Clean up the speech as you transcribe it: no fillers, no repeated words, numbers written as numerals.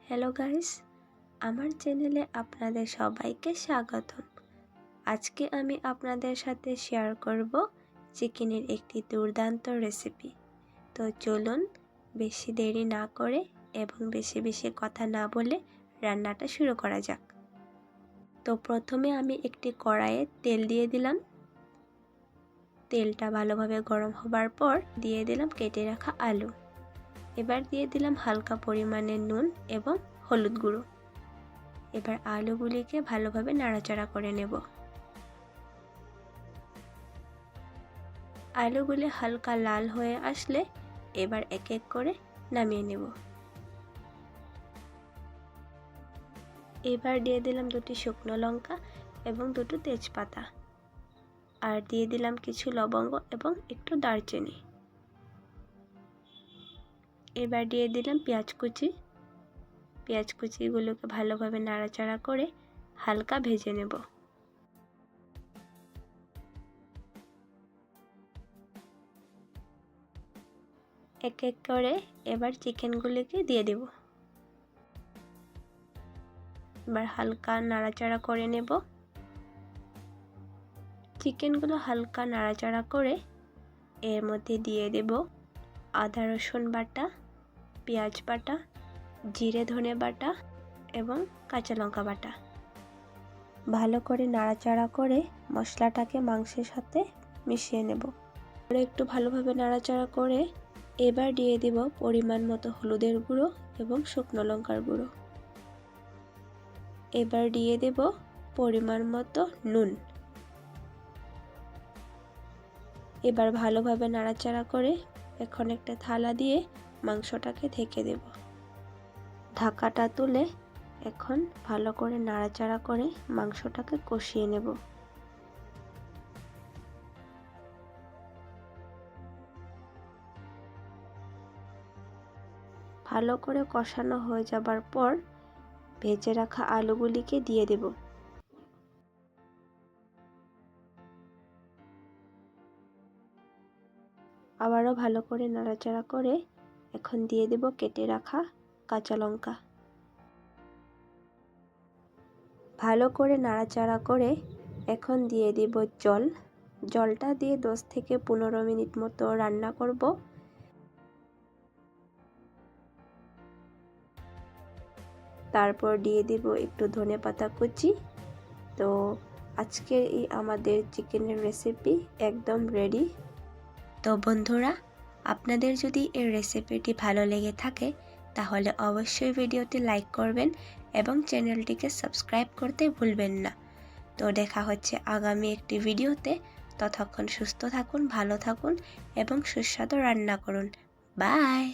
Hello guys, আমার চ্যানেলে আপনাদের সবাইকে স্বাগতম। আজকে আমি আপনাদের সাথে শেয়ার করব চিকেনের একটি দুর্দান্ত রেসিপি। তো চলুন বেশি দেরি না করে এবং বেশি বেশি কথা না বলে রান্নাটা শুরু করা যাক। তো প্রথমে আমি একটি কড়াইয়ে তেল দিয়ে দিলাম। তেলটা ভালোভাবে গরম হবার পর দিয়ে দিলাম কেটে রাখা আলু। এবার দিয়ে দিলাম হালকা পরিমাণে নুন এবং হলুদ গুঁড়ো। এবার আলুগুলিকে ভালোভাবে নাড়াচাড়া করে নেব। আলুগুলি হালকা লাল হয়ে আসলে এবার এক এক করে নামিয়ে নেব। এবার দিয়ে দিলাম দুটি শুকনো লঙ্কা এবং দুটো তেজপাতা, আর দিয়ে দিলাম কিছু লবঙ্গ এবং একটু দারচিনি। এবার দিয়ে দিলাম পেঁয়াজ কুচিগুলোকে ভালোভাবে নাড়াচাড়া করে হালকা ভেজে নেব। এক এক করে এবার চিকেনগুলিকে দিয়ে দেব। এবার হালকা নাড়াচাড়া করে নেব। চিকেনগুলো হালকা নাড়াচাড়া করে এর মধ্যে দিয়ে দেব আদা রসুন বাটা, পেঁয়াজ বাটা, জিরে ধনে বাটা এবং কাঁচা লঙ্কা বাটা। ভালো করে নাড়াচাড়া করে মশলাটাকে মাংসের সাথে মিশিয়ে নেব। একটু ভালোভাবে নাড়াচাড়া করে এবার দিয়ে দেব পরিমাণ মতো হলুদের গুঁড়ো এবং শুকনো লঙ্কার গুঁড়ো। এবার দিয়ে দেব পরিমাণ মতো নুন। এবার ভালোভাবে নাড়াচাড়া করে এখন একটা থালা দিয়ে মাংসটাকে ঢেকে দেব। ঢাকাটা তুলে এখন ভালো করে নাড়াচাড়া করে মাংসটাকে কষিয়ে নেব। ভালো করে কষানো হয়ে যাবার পর ভেজে রাখা আলুগুলিকে দিয়ে দেব। আবারও ভালো করে নাড়াচাড়া করে এখন দিয়ে দেব কেটে রাখা কাঁচা লঙ্কা। ভালো করে নাড়াচাড়া করে এখন দিয়ে দেব জল। জলটা দিয়ে 10 থেকে 15 মিনিট মতো রান্না করব। তারপর দিয়ে দেব একটু ধনেপাতা কুচি। তো আজকের এই আমাদের চিকেনের রেসিপি একদম রেডি। তো বন্ধুরা, আপনাদের যদি এই রেসিপিটি ভালো লেগে থাকে তাহলে অবশ্যই ভিডিওটি লাইক করবেন এবং চ্যানেলটিকে সাবস্ক্রাইব করতে ভুলবেন না। তো দেখা হচ্ছে আগামী একটি ভিডিওতে। ততক্ষণ সুস্থ থাকুন, ভালো থাকুন এবং সুস্বাদু রান্না করুন। বাই।